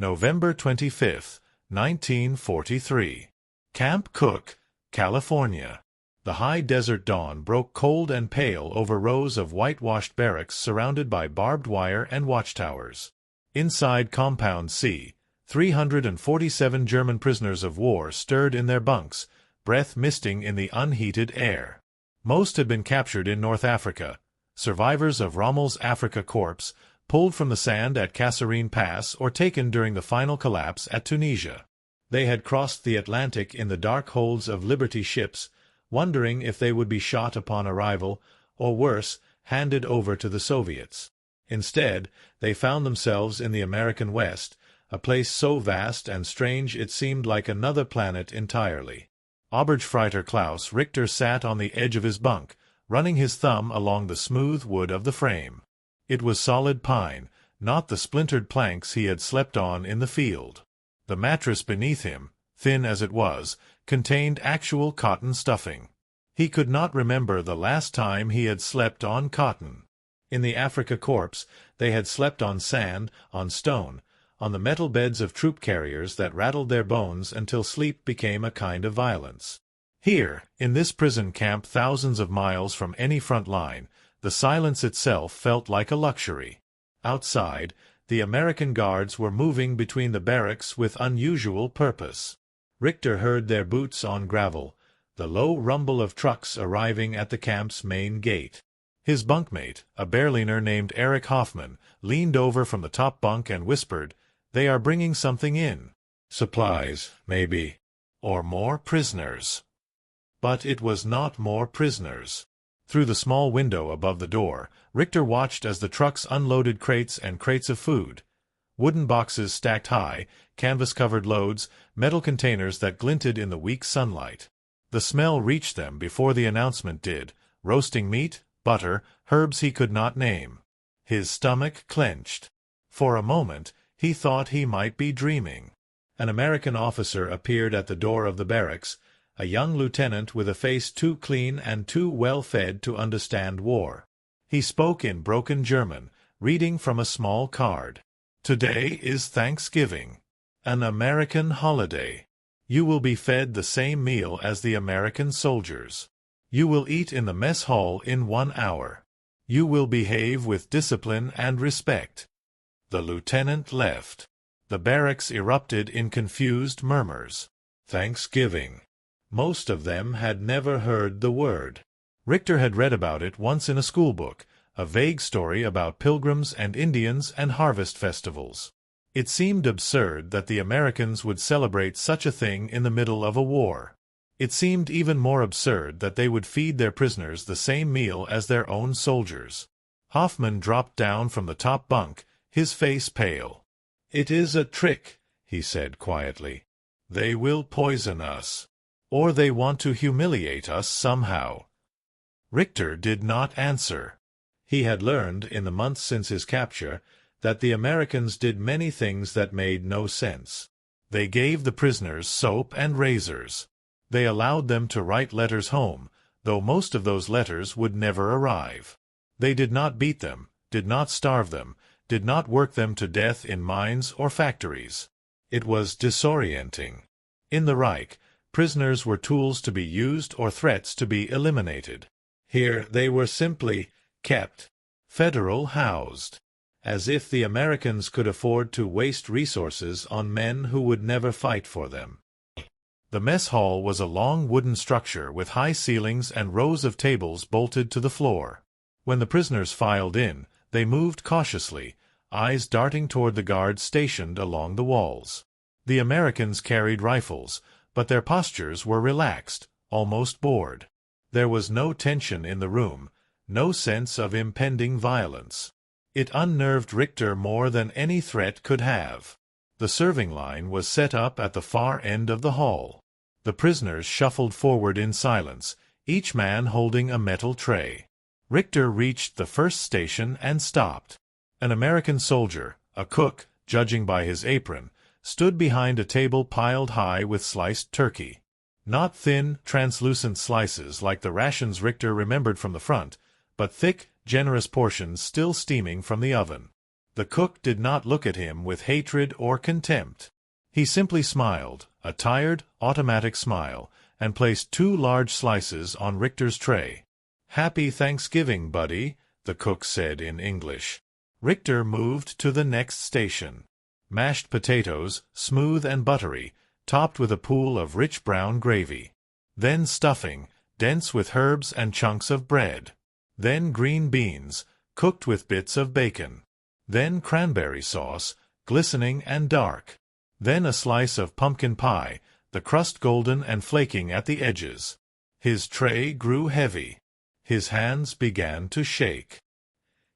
November 25, 1943. Camp Cook, California. The high desert dawn broke cold and pale over rows of whitewashed barracks surrounded by barbed wire and watchtowers. Inside Compound C, 347 German prisoners of war stirred in their bunks, breath misting in the unheated air. Most had been captured in North Africa, survivors of Rommel's Afrika Korps, pulled from the sand at Kasserine Pass or taken during the final collapse at Tunisia. They had crossed the Atlantic in the dark holds of Liberty ships, wondering if they would be shot upon arrival, or worse, handed over to the Soviets. Instead, they found themselves in the American West, a place so vast and strange it seemed like another planet entirely. Oberstfreiter Klaus Richter sat on the edge of his bunk, running his thumb along the smooth wood of the frame. It was solid pine, not the splintered planks he had slept on in the field. The mattress beneath him, thin as it was, contained actual cotton stuffing. He could not remember the last time he had slept on cotton. In the Afrika Korps, they had slept on sand, on stone, on the metal beds of troop carriers that rattled their bones until sleep became a kind of violence. Here, in this prison camp thousands of miles from any front line, the silence itself felt like a luxury. Outside, the American guards were moving between the barracks with unusual purpose. Richter heard their boots on gravel, the low rumble of trucks arriving at the camp's main gate. His bunkmate, a Berliner named Erich Hoffmann, leaned over from the top bunk and whispered, "They are bringing something in. Supplies, maybe. Or more prisoners." But it was not more prisoners. Through the small window above the door, Richter watched as the trucks unloaded crates and crates of food. Wooden boxes stacked high, canvas-covered loads, metal containers that glinted in the weak sunlight. The smell reached them before the announcement did, roasting meat, butter, herbs he could not name. His stomach clenched. For a moment, he thought he might be dreaming. An American officer appeared at the door of the barracks, a young lieutenant with a face too clean and too well-fed to understand war. He spoke in broken German, reading from a small card. "Today is Thanksgiving. An American holiday. You will be fed the same meal as the American soldiers. You will eat in the mess hall in 1 hour. You will behave with discipline and respect." The lieutenant left. The barracks erupted in confused murmurs. Thanksgiving. Most of them had never heard the word. Richter had read about it once in a schoolbook, a vague story about pilgrims and Indians and harvest festivals. It seemed absurd that the Americans would celebrate such a thing in the middle of a war. It seemed even more absurd that they would feed their prisoners the same meal as their own soldiers. Hoffmann dropped down from the top bunk, his face pale. "It is a trick," he said quietly. "They will poison us. Or they want to humiliate us somehow." Richter did not answer. He had learned, in the months since his capture, that the Americans did many things that made no sense. They gave the prisoners soap and razors. They allowed them to write letters home, though most of those letters would never arrive. They did not beat them, did not starve them, did not work them to death in mines or factories. It was disorienting. In the Reich, prisoners were tools to be used or threats to be eliminated. Here they were simply kept, federal housed, as if the Americans could afford to waste resources on men who would never fight for them. The mess hall was a long wooden structure with high ceilings and rows of tables bolted to the floor. When the prisoners filed in, they moved cautiously, eyes darting toward the guards stationed along the walls. The Americans carried rifles, but their postures were relaxed, almost bored. There was no tension in the room, no sense of impending violence. It unnerved Richter more than any threat could have. The serving line was set up at the far end of the hall. The prisoners shuffled forward in silence, each man holding a metal tray. Richter reached the first station and stopped. An American soldier, a cook, judging by his apron, stood behind a table piled high with sliced turkey. Not thin, translucent slices like the rations Richter remembered from the front, but thick, generous portions still steaming from the oven. The cook did not look at him with hatred or contempt. He simply smiled, a tired, automatic smile, and placed 2 large slices on Richter's tray. "Happy Thanksgiving, buddy," the cook said in English. Richter moved to the next station. Mashed potatoes, smooth and buttery, topped with a pool of rich brown gravy. Then stuffing, dense with herbs and chunks of bread. Then green beans, cooked with bits of bacon. Then cranberry sauce, glistening and dark. Then a slice of pumpkin pie, the crust golden and flaking at the edges. His tray grew heavy. His hands began to shake.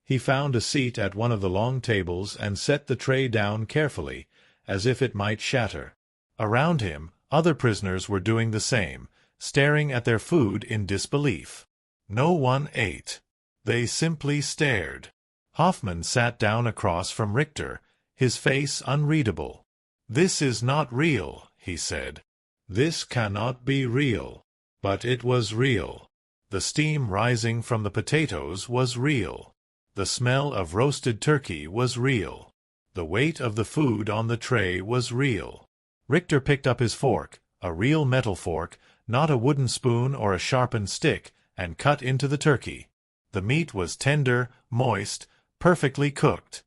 He found a seat at one of the long tables and set the tray down carefully, as if it might shatter. Around him, other prisoners were doing the same, staring at their food in disbelief. No one ate. They simply stared. Hoffman sat down across from Richter, his face unreadable. "This is not real," he said. "This cannot be real." But it was real. The steam rising from the potatoes was real. The smell of roasted turkey was real. The weight of the food on the tray was real. Richter picked up his fork, a real metal fork, not a wooden spoon or a sharpened stick, and cut into the turkey. The meat was tender, moist, perfectly cooked.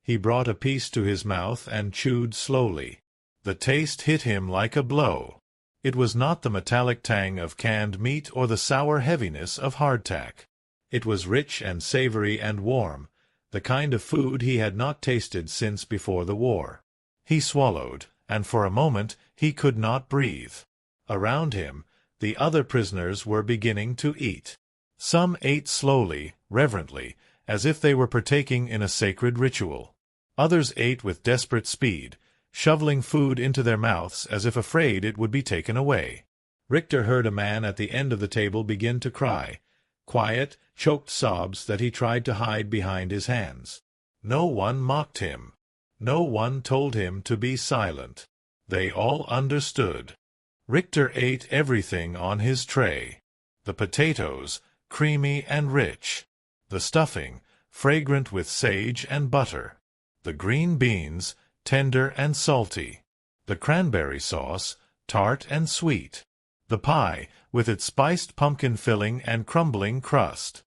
He brought a piece to his mouth and chewed slowly. The taste hit him like a blow. It was not the metallic tang of canned meat or the sour heaviness of hardtack. It was rich and savory and warm, the kind of food he had not tasted since before the war. He swallowed, and for a moment he could not breathe. Around him, the other prisoners were beginning to eat. Some ate slowly, reverently, as if they were partaking in a sacred ritual. Others ate with desperate speed, shoveling food into their mouths as if afraid it would be taken away. Richter heard a man at the end of the table begin to cry, quiet, choked sobs that he tried to hide behind his hands. No one mocked him. No one told him to be silent. They all understood. Richter ate everything on his tray. The potatoes, creamy and rich. The stuffing, fragrant with sage and butter. The green beans, tender and salty. The cranberry sauce, tart and sweet. The pie, with its spiced pumpkin filling and crumbling crust.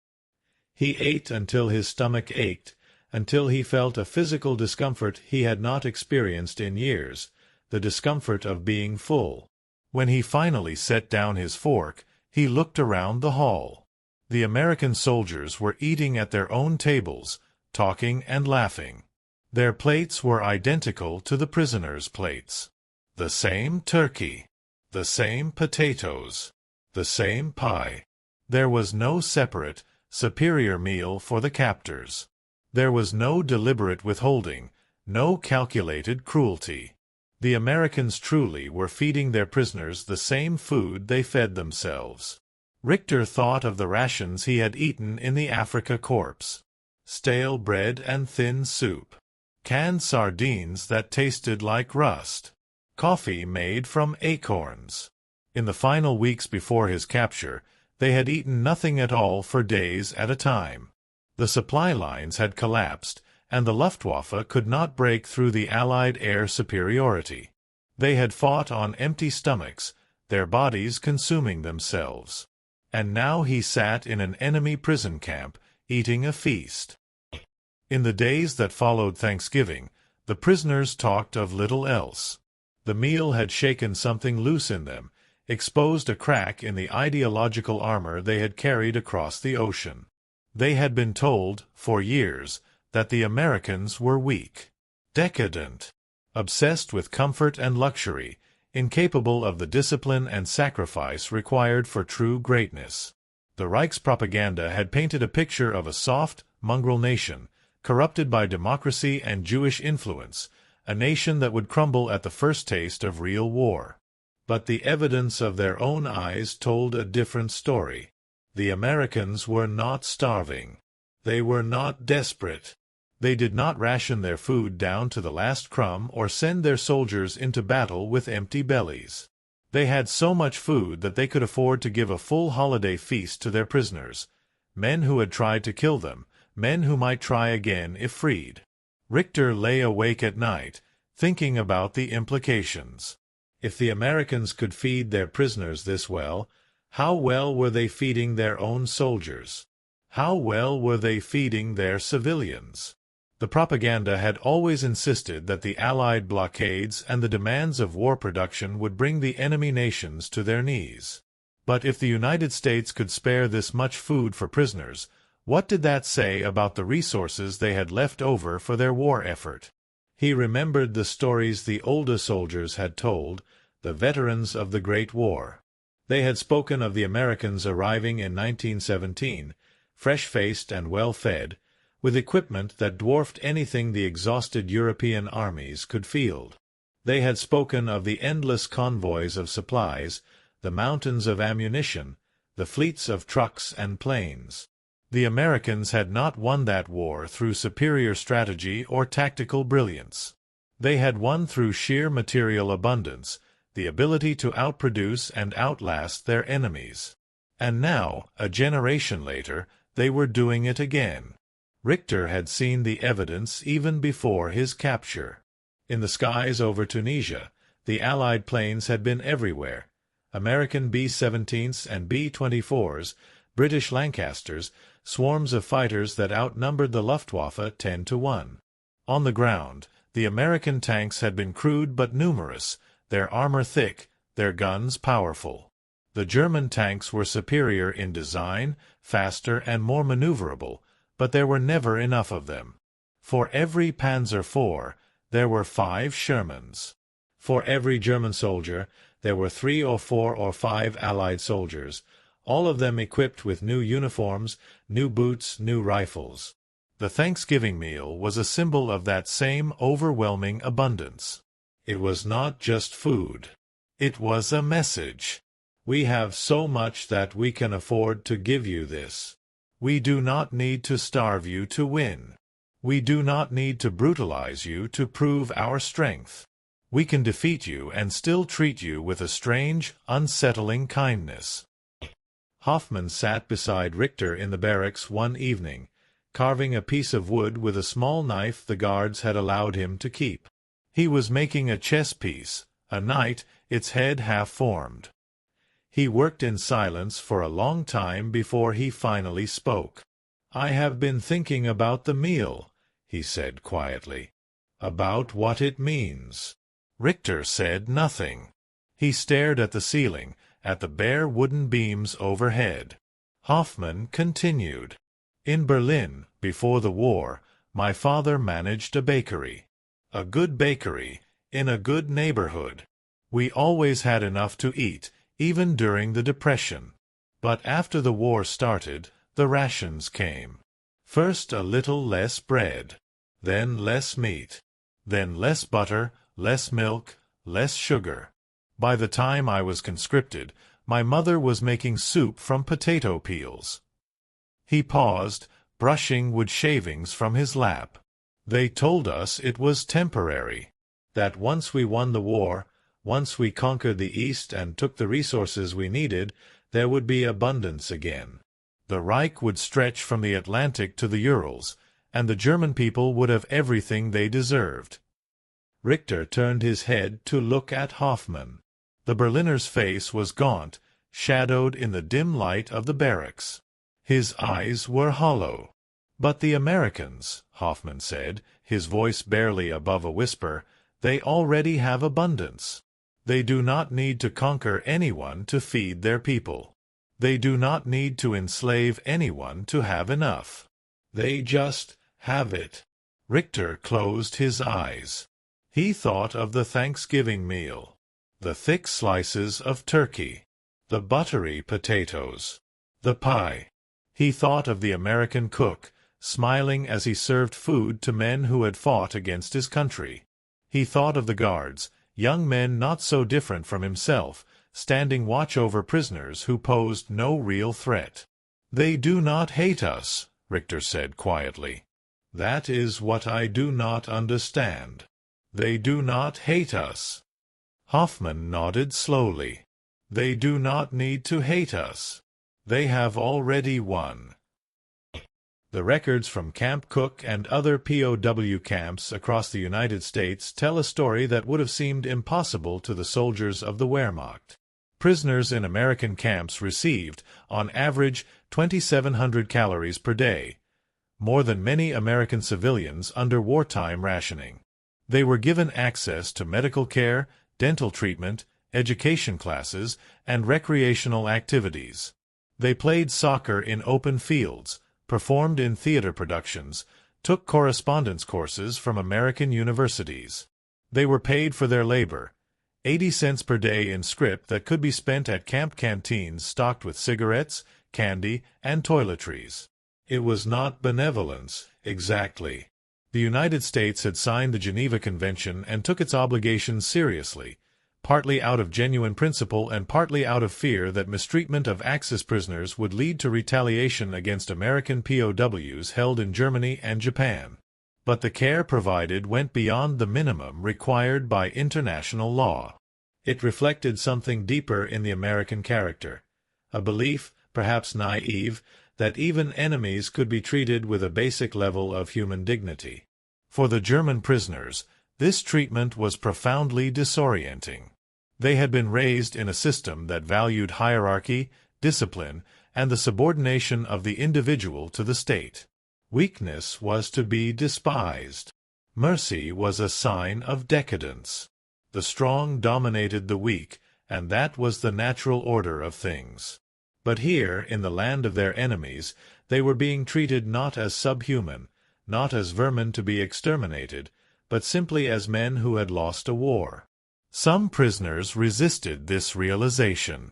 He ate until his stomach ached, until he felt a physical discomfort he had not experienced in years, the discomfort of being full. When he finally set down his fork, he looked around the hall. The American soldiers were eating at their own tables, talking and laughing. Their plates were identical to the prisoners' plates. The same turkey. The same potatoes. The same pie. There was no separate, superior meal for the captors. There was no deliberate withholding, no calculated cruelty. The Americans truly were feeding their prisoners the same food they fed themselves. Richter thought of the rations he had eaten in the Afrika Korps. Stale bread and thin soup. Canned sardines that tasted like rust. Coffee made from acorns. In the final weeks before his capture, they had eaten nothing at all for days at a time. The supply lines had collapsed, and the Luftwaffe could not break through the Allied air superiority. They had fought on empty stomachs, their bodies consuming themselves. And now he sat in an enemy prison camp, eating a feast. In the days that followed Thanksgiving, the prisoners talked of little else. The meal had shaken something loose in them, exposed a crack in the ideological armor they had carried across the ocean. They had been told, for years, that the Americans were weak, decadent, obsessed with comfort and luxury, incapable of the discipline and sacrifice required for true greatness. The Reich's propaganda had painted a picture of a soft, mongrel nation, corrupted by democracy and Jewish influence, a nation that would crumble at the first taste of real war. But the evidence of their own eyes told a different story. The Americans were not starving. They were not desperate. They did not ration their food down to the last crumb or send their soldiers into battle with empty bellies. They had so much food that they could afford to give a full holiday feast to their prisoners, men who had tried to kill them, men who might try again if freed. Richter lay awake at night, thinking about the implications. If the Americans could feed their prisoners this well, how well were they feeding their own soldiers? How well were they feeding their civilians? The propaganda had always insisted that the Allied blockades and the demands of war production would bring the enemy nations to their knees. But if the United States could spare this much food for prisoners, what did that say about the resources they had left over for their war effort? He remembered the stories the older soldiers had told, the veterans of the Great War. They had spoken of the Americans arriving in 1917, fresh-faced and well-fed, with equipment that dwarfed anything the exhausted European armies could field. They had spoken of the endless convoys of supplies, the mountains of ammunition, the fleets of trucks and planes. The Americans had not won that war through superior strategy or tactical brilliance. They had won through sheer material abundance, the ability to outproduce and outlast their enemies. And now, a generation later, they were doing it again. Richter had seen the evidence even before his capture. In the skies over Tunisia, the Allied planes had been everywhere. American B-17s and B-24s, British Lancasters, swarms of fighters that outnumbered the Luftwaffe 10-1. On the ground, the American tanks had been crude but numerous, their armor thick, their guns powerful. The German tanks were superior in design, faster and more maneuverable, but there were never enough of them. For every Panzer IV, there were 5 Shermans. For every German soldier, there were 3 or 4 or 5 Allied soldiers, all of them equipped with new uniforms, new boots, new rifles. The Thanksgiving meal was a symbol of that same overwhelming abundance. It was not just food. It was a message. We have so much that we can afford to give you this. We do not need to starve you to win. We do not need to brutalize you to prove our strength. We can defeat you and still treat you with a strange, unsettling kindness. Hoffman sat beside Richter in the barracks one evening, carving a piece of wood with a small knife the guards had allowed him to keep. He was making a chess piece, a knight, its head half-formed. He worked in silence for a long time before he finally spoke. "I have been thinking about the meal," he said quietly. "About what it means." Richter said nothing. He stared at the ceiling, at the bare wooden beams overhead. Hoffman continued. "In Berlin, before the war, my father managed a bakery. A good bakery, in a good neighborhood. We always had enough to eat, even during the Depression. But after the war started, the rations came. First a little less bread, then less meat, then less butter, less milk, less sugar. By the time I was conscripted, my mother was making soup from potato peels." He paused, brushing wood shavings from his lap. "They told us it was temporary, that once we won the war, once we conquered the East and took the resources we needed, there would be abundance again. The Reich would stretch from the Atlantic to the Urals, and the German people would have everything they deserved." Richter turned his head to look at Hoffman. The Berliner's face was gaunt, shadowed in the dim light of the barracks. His eyes were hollow. "But the Americans," Hoffman said, his voice barely above a whisper, "they already have abundance. They do not need to conquer anyone to feed their people. They do not need to enslave anyone to have enough. They just have it." Richter closed his eyes. He thought of the Thanksgiving meal, the thick slices of turkey, the buttery potatoes, the pie. He thought of the American cook, smiling as he served food to men who had fought against his country. He thought of the guards, young men not so different from himself, standing watch over prisoners who posed no real threat. "They do not hate us," Richter said quietly. "That is what I do not understand. They do not hate us." Hoffman nodded slowly. "They do not need to hate us. They have already won." The records from Camp Cook and other POW camps across the United States tell a story that would have seemed impossible to the soldiers of the Wehrmacht. Prisoners in American camps received, on average, 2,700 calories per day, more than many American civilians under wartime rationing. They were given access to medical care, dental treatment, education classes, and recreational activities. They played soccer in open fields, performed in theater productions, took correspondence courses from American universities. They were paid for their labor, 80 cents per day in scrip that could be spent at camp canteens stocked with cigarettes, candy, and toiletries. It was not benevolence, exactly. The United States had signed the Geneva Convention and took its obligations seriously, partly out of genuine principle and partly out of fear that mistreatment of Axis prisoners would lead to retaliation against American POWs held in Germany and Japan. But the care provided went beyond the minimum required by international law. It reflected something deeper in the American character, a belief, perhaps naive, that even enemies could be treated with a basic level of human dignity. For the German prisoners, this treatment was profoundly disorienting. They had been raised in a system that valued hierarchy, discipline, and the subordination of the individual to the state. Weakness was to be despised. Mercy was a sign of decadence. The strong dominated the weak, and that was the natural order of things. But here, in the land of their enemies, they were being treated not as subhuman, not as vermin to be exterminated, but simply as men who had lost a war. Some prisoners resisted this realization.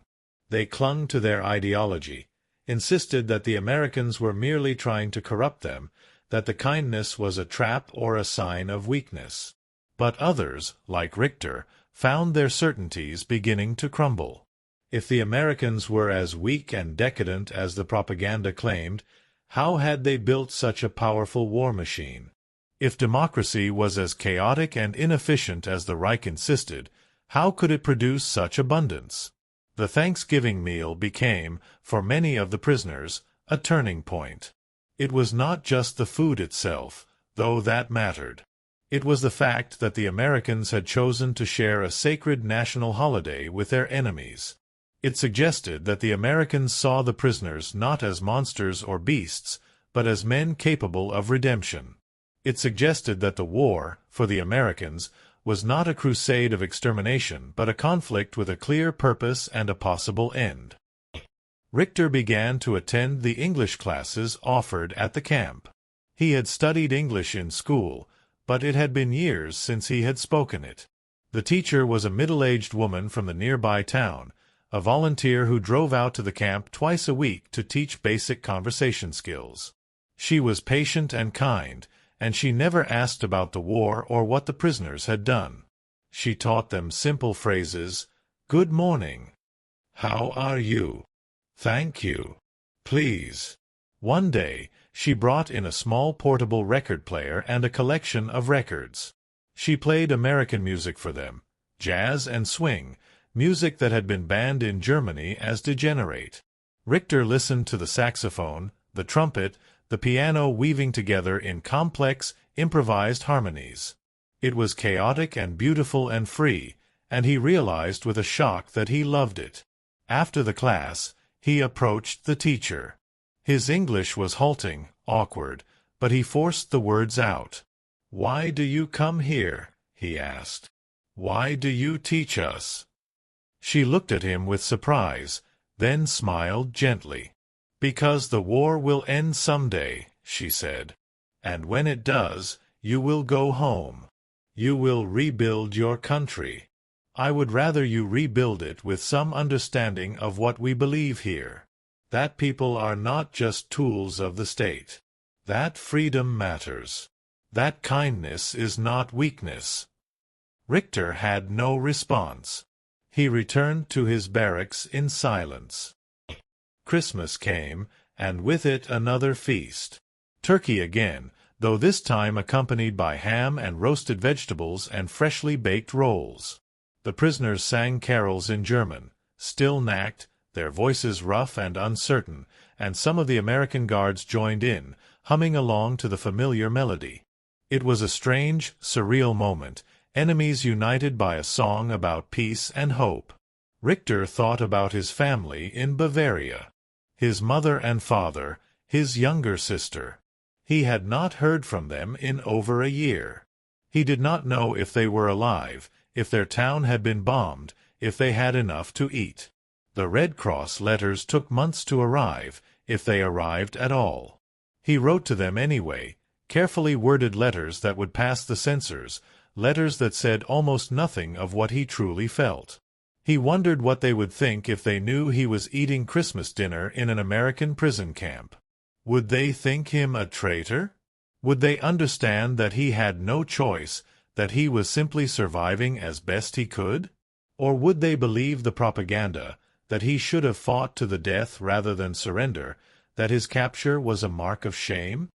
They clung to their ideology, insisted that the Americans were merely trying to corrupt them, that the kindness was a trap or a sign of weakness. But others, like Richter, found their certainties beginning to crumble. If the Americans were as weak and decadent as the propaganda claimed, how had they built such a powerful war machine? If democracy was as chaotic and inefficient as the Reich insisted, how could it produce such abundance? The Thanksgiving meal became, for many of the prisoners, a turning point. It was not just the food itself, though that mattered. It was the fact that the Americans had chosen to share a sacred national holiday with their enemies. It suggested that the Americans saw the prisoners not as monsters or beasts, but as men capable of redemption. It suggested that the war, for the Americans, was not a crusade of extermination, but a conflict with a clear purpose and a possible end. Richter began to attend the English classes offered at the camp. He had studied English in school, but it had been years since he had spoken it. The teacher was a middle-aged woman from the nearby town, a volunteer who drove out to the camp twice a week to teach basic conversation skills. She was patient and kind, and she never asked about the war or what the prisoners had done. She taught them simple phrases: "Good morning," "How are you?" "Thank you," "Please." One day, she brought in a small portable record player and a collection of records. She played American music for them, jazz and swing, music that had been banned in Germany as degenerate. Richter listened to the saxophone, the trumpet, the piano weaving together in complex, improvised harmonies. It was chaotic and beautiful and free, and he realized with a shock that he loved it. After the class, he approached the teacher. His English was halting, awkward, but he forced the words out. "Why do you come here?" he asked. "Why do you teach us?" She looked at him with surprise, then smiled gently. "Because the war will end someday," she said. "And when it does, you will go home. You will rebuild your country. I would rather you rebuild it with some understanding of what we believe here. That people are not just tools of the state. That freedom matters. That kindness is not weakness." Richter had no response. He returned to his barracks in silence. Christmas came, and with it another feast. Turkey again, though this time accompanied by ham and roasted vegetables and freshly baked rolls. The prisoners sang carols in German, still knacked, their voices rough and uncertain, and some of the American guards joined in, humming along to the familiar melody. It was a strange, surreal moment, enemies united by a song about peace and hope. Richter thought about his family in Bavaria. His mother and father, his younger sister. He had not heard from them in over a year. He did not know if they were alive, if their town had been bombed, if they had enough to eat. The Red Cross letters took months to arrive, if they arrived at all. He wrote to them anyway, carefully worded letters that would pass the censors, letters that said almost nothing of what he truly felt. He wondered what they would think if they knew he was eating Christmas dinner in an American prison camp. Would they think him a traitor? Would they understand that he had no choice, that he was simply surviving as best he could? Or would they believe the propaganda, that he should have fought to the death rather than surrender, that his capture was a mark of shame?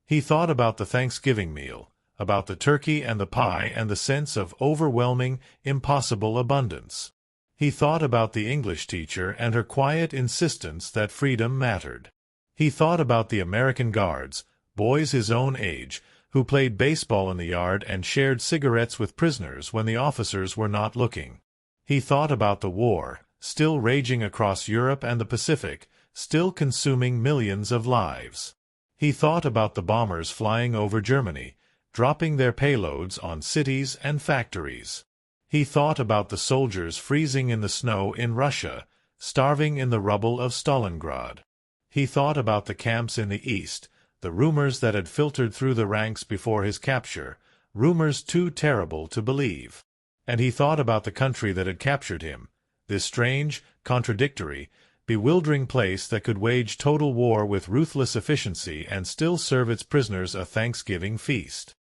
He thought about the Thanksgiving meal, about the turkey and the pie and the sense of overwhelming, impossible abundance. He thought about the English teacher and her quiet insistence that freedom mattered. He thought about the American guards, boys his own age, who played baseball in the yard and shared cigarettes with prisoners when the officers were not looking. He thought about the war, still raging across Europe and the Pacific, still consuming millions of lives. He thought about the bombers flying over Germany, dropping their payloads on cities and factories. He thought about the soldiers freezing in the snow in Russia, starving in the rubble of Stalingrad. He thought about the camps in the East, the rumors that had filtered through the ranks before his capture, rumors too terrible to believe. And he thought about the country that had captured him, this strange, contradictory, bewildering place that could wage total war with ruthless efficiency and still serve its prisoners a Thanksgiving feast.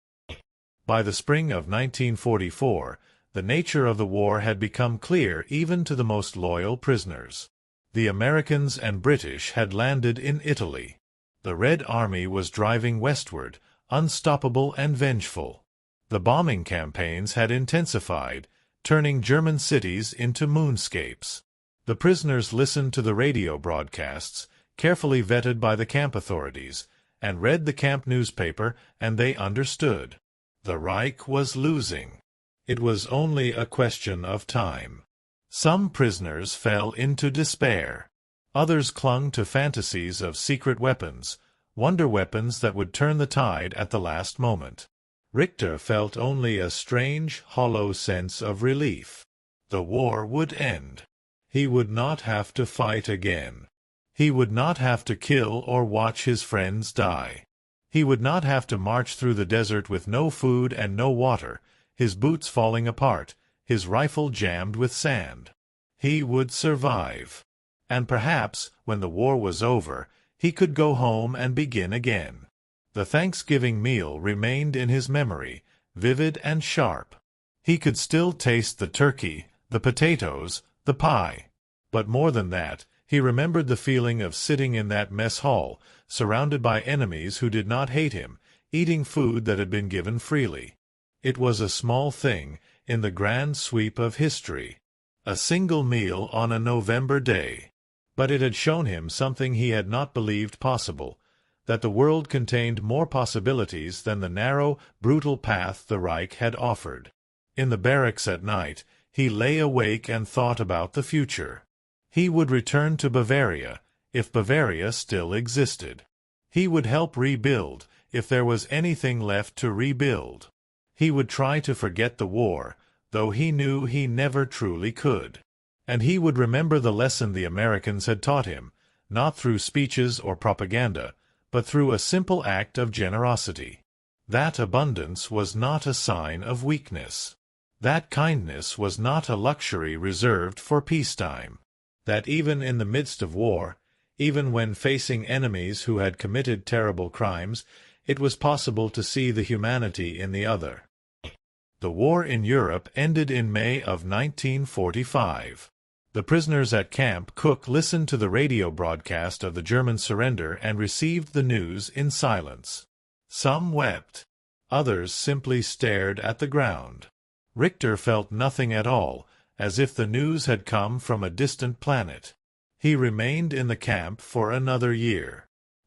By the spring of 1944, the nature of the war had become clear even to the most loyal prisoners. The Americans and British had landed in Italy. The Red Army was driving westward, unstoppable and vengeful. The bombing campaigns had intensified, turning German cities into moonscapes. The prisoners listened to the radio broadcasts, carefully vetted by the camp authorities, and read the camp newspaper, and they understood. The Reich was losing. It was only a question of time. Some prisoners fell into despair. Others clung to fantasies of secret weapons, wonder weapons that would turn the tide at the last moment. Richter felt only a strange, hollow sense of relief. The war would end. He would not have to fight again. He would not have to kill or watch his friends die. He would not have to march through the desert with no food and no water, his boots falling apart, his rifle jammed with sand. He would survive. And perhaps, when the war was over, he could go home and begin again. The Thanksgiving meal remained in his memory, vivid and sharp. He could still taste the turkey, the potatoes, the pie. But more than that, he remembered the feeling of sitting in that mess hall, surrounded by enemies who did not hate him, eating food that had been given freely. It was a small thing, in the grand sweep of history. A single meal on a November day. But it had shown him something he had not believed possible, that the world contained more possibilities than the narrow, brutal path the Reich had offered. In the barracks at night, he lay awake and thought about the future. He would return to Bavaria, if Bavaria still existed. He would help rebuild, if there was anything left to rebuild. He would try to forget the war, though he knew he never truly could. And he would remember the lesson the Americans had taught him, not through speeches or propaganda, but through a simple act of generosity. That abundance was not a sign of weakness. That kindness was not a luxury reserved for peacetime. That even in the midst of war, even when facing enemies who had committed terrible crimes, it was possible to see the humanity in the other. The war in Europe ended in May of 1945. The prisoners at Camp Cook listened to the radio broadcast of the German surrender and received the news in silence. Some wept. Others simply stared at the ground. Richter felt nothing at all, as if the news had come from a distant planet. He remained in the camp for another year.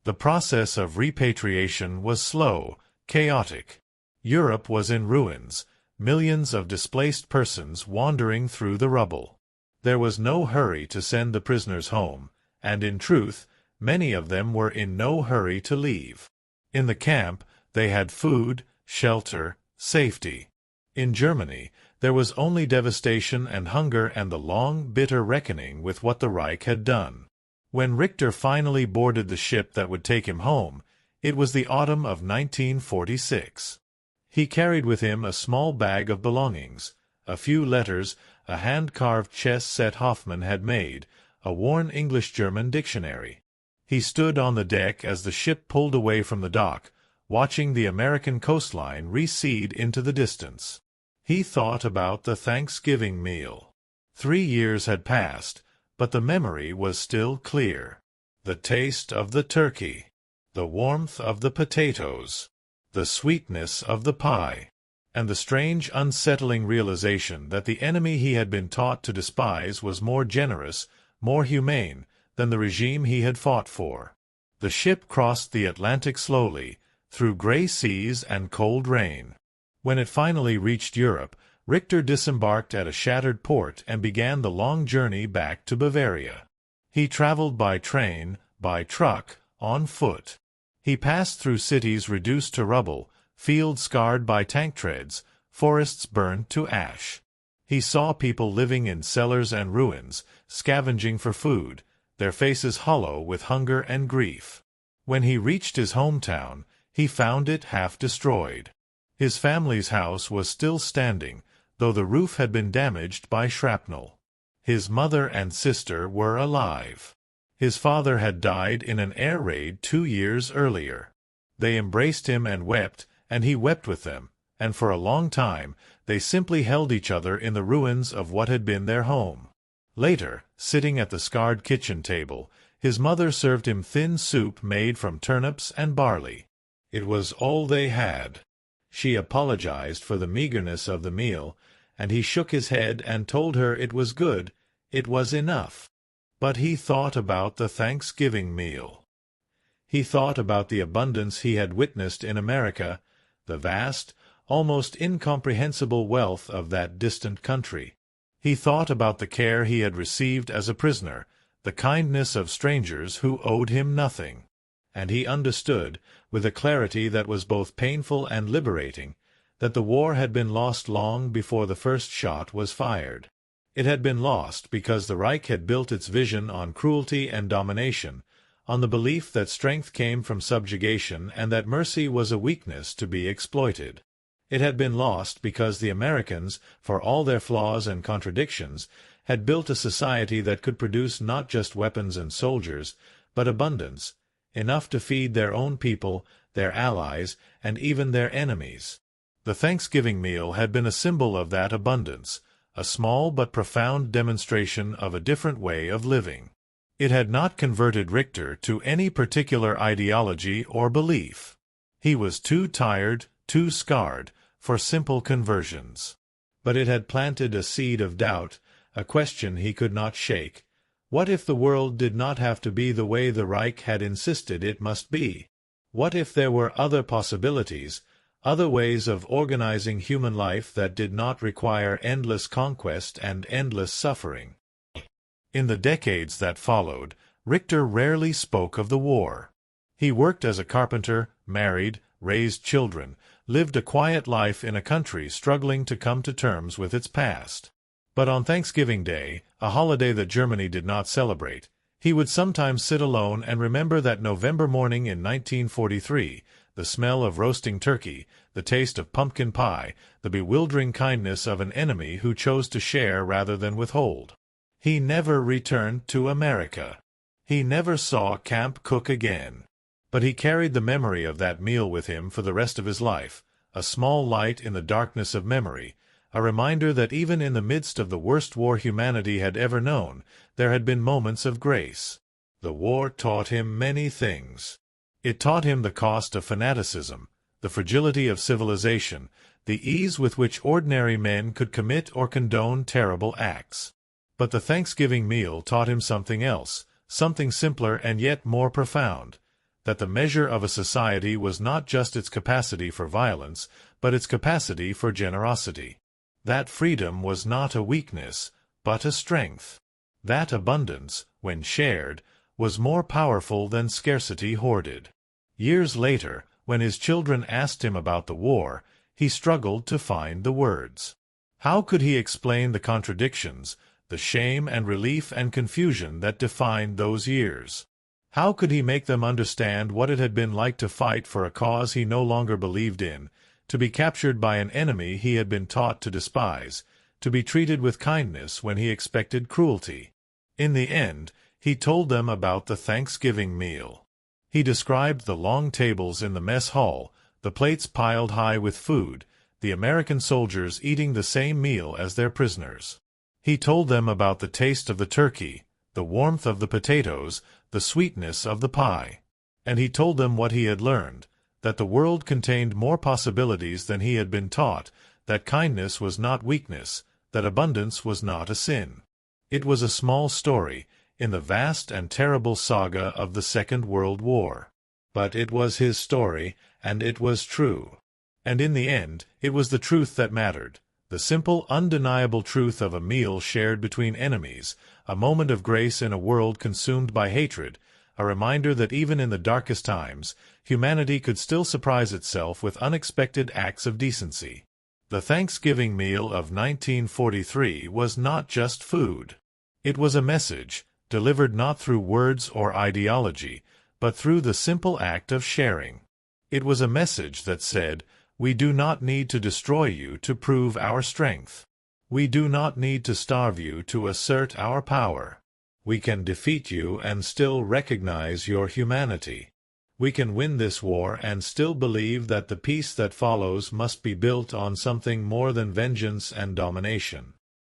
The process of repatriation was slow, chaotic. Europe was in ruins, millions of displaced persons wandering through the rubble. There was no hurry to send the prisoners home, and in truth, many of them were in no hurry to leave. In the camp, they had food, shelter, safety. In Germany, there was only devastation and hunger and the long, bitter reckoning with what the Reich had done. When Richter finally boarded the ship that would take him home, it was the autumn of 1946. He carried with him a small bag of belongings, a few letters, a hand-carved chess set Hoffman had made, a worn English-German dictionary. He stood on the deck as the ship pulled away from the dock, watching the American coastline recede into the distance. He thought about the Thanksgiving meal. 3 years had passed, but the memory was still clear. The taste of the turkey, the warmth of the potatoes, the sweetness of the pie, and the strange unsettling realization that the enemy he had been taught to despise was more generous, more humane, than the regime he had fought for. The ship crossed the Atlantic slowly, through gray seas and cold rain. When it finally reached Europe, Richter disembarked at a shattered port and began the long journey back to Bavaria. He traveled by train, by truck, on foot. He passed through cities reduced to rubble, fields scarred by tank treads, forests burned to ash. He saw people living in cellars and ruins, scavenging for food, their faces hollow with hunger and grief. When he reached his hometown, he found it half destroyed. His family's house was still standing, though the roof had been damaged by shrapnel. His mother and sister were alive. His father had died in an air raid 2 years earlier. They embraced him and wept, and he wept with them, and for a long time they simply held each other in the ruins of what had been their home. Later, sitting at the scarred kitchen table, his mother served him thin soup made from turnips and barley. It was all they had. She apologized for the meagerness of the meal, and he shook his head and told her it was good, it was enough. But he thought about the Thanksgiving meal. He thought about the abundance he had witnessed in America, the vast, almost incomprehensible wealth of that distant country. He thought about the care he had received as a prisoner, the kindness of strangers who owed him nothing. And he understood, with a clarity that was both painful and liberating, that the war had been lost long before the first shot was fired. It had been lost because the Reich had built its vision on cruelty and domination, on the belief that strength came from subjugation and that mercy was a weakness to be exploited. It had been lost because the Americans, for all their flaws and contradictions, had built a society that could produce not just weapons and soldiers, but abundance, enough to feed their own people, their allies, and even their enemies. The Thanksgiving meal had been a symbol of that abundance, a small but profound demonstration of a different way of living. It had not converted Richter to any particular ideology or belief. He was too tired, too scarred, for simple conversions. But it had planted a seed of doubt, a question he could not shake. What if the world did not have to be the way the Reich had insisted it must be? What if there were other possibilities, other ways of organizing human life that did not require endless conquest and endless suffering? In the decades that followed, Richter rarely spoke of the war. He worked as a carpenter, married, raised children, lived a quiet life in a country struggling to come to terms with its past. But on Thanksgiving Day, a holiday that Germany did not celebrate, he would sometimes sit alone and remember that November morning in 1943, the smell of roasting turkey, the taste of pumpkin pie, the bewildering kindness of an enemy who chose to share rather than withhold. He never returned to America. He never saw Camp Cook again. But he carried the memory of that meal with him for the rest of his life, a small light in the darkness of memory, a reminder that even in the midst of the worst war humanity had ever known, there had been moments of grace. The war taught him many things. It taught him the cost of fanaticism, the fragility of civilization, the ease with which ordinary men could commit or condone terrible acts. But the Thanksgiving meal taught him something else, something simpler and yet more profound, that the measure of a society was not just its capacity for violence, but its capacity for generosity. That freedom was not a weakness, but a strength. That abundance, when shared, was more powerful than scarcity hoarded. Years later, when his children asked him about the war, he struggled to find the words. How could he explain the contradictions, the shame and relief and confusion that defined those years? How could he make them understand what it had been like to fight for a cause he no longer believed in, to be captured by an enemy he had been taught to despise, to be treated with kindness when he expected cruelty? In the end, he told them about the Thanksgiving meal. He described the long tables in the mess hall, the plates piled high with food, the American soldiers eating the same meal as their prisoners. He told them about the taste of the turkey, the warmth of the potatoes, the sweetness of the pie. And he told them what he had learned, that the world contained more possibilities than he had been taught, that kindness was not weakness, that abundance was not a sin. It was a small story in the vast and terrible saga of the Second World War. But it was his story, and it was true. And in the end, it was the truth that mattered, the simple, undeniable truth of a meal shared between enemies, a moment of grace in a world consumed by hatred, a reminder that even in the darkest times, humanity could still surprise itself with unexpected acts of decency. The Thanksgiving meal of 1943 was not just food. It was a message, delivered not through words or ideology, but through the simple act of sharing. It was a message that said, "We do not need to destroy you to prove our strength. We do not need to starve you to assert our power. We can defeat you and still recognize your humanity. We can win this war and still believe that the peace that follows must be built on something more than vengeance and domination."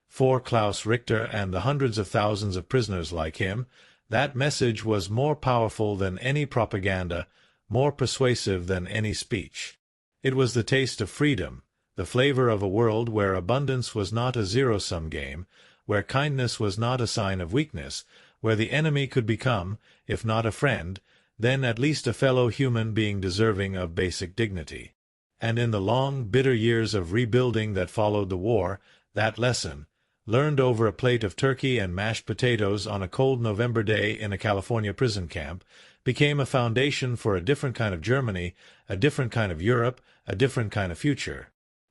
For Klaus Richter and the hundreds of thousands of prisoners like him, that message was more powerful than any propaganda, more persuasive than any speech. It was the taste of freedom, the flavor of a world where abundance was not a zero-sum game, where kindness was not a sign of weakness, where the enemy could become, if not a friend, then at least a fellow human being deserving of basic dignity. And in the long, bitter years of rebuilding that followed the war, that lesson, learned over a plate of turkey and mashed potatoes on a cold November day in a California prison camp, became a foundation for a different kind of Germany, a different kind of Europe, a different kind of future.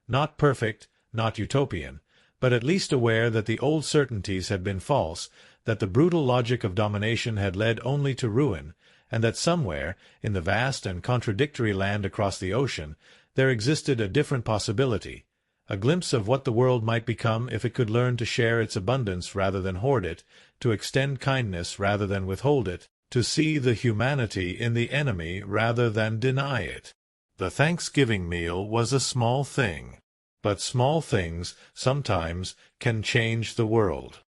Not perfect, not utopian, but at least aware that the old certainties had been false, that the brutal logic of domination had led only to ruin, and that somewhere, in the vast and contradictory land across the ocean, there existed a different possibility, a glimpse of what the world might become if it could learn to share its abundance rather than hoard it, to extend kindness rather than withhold it, to see the humanity in the enemy rather than deny it. The Thanksgiving meal was a small thing, but small things sometimes can change the world.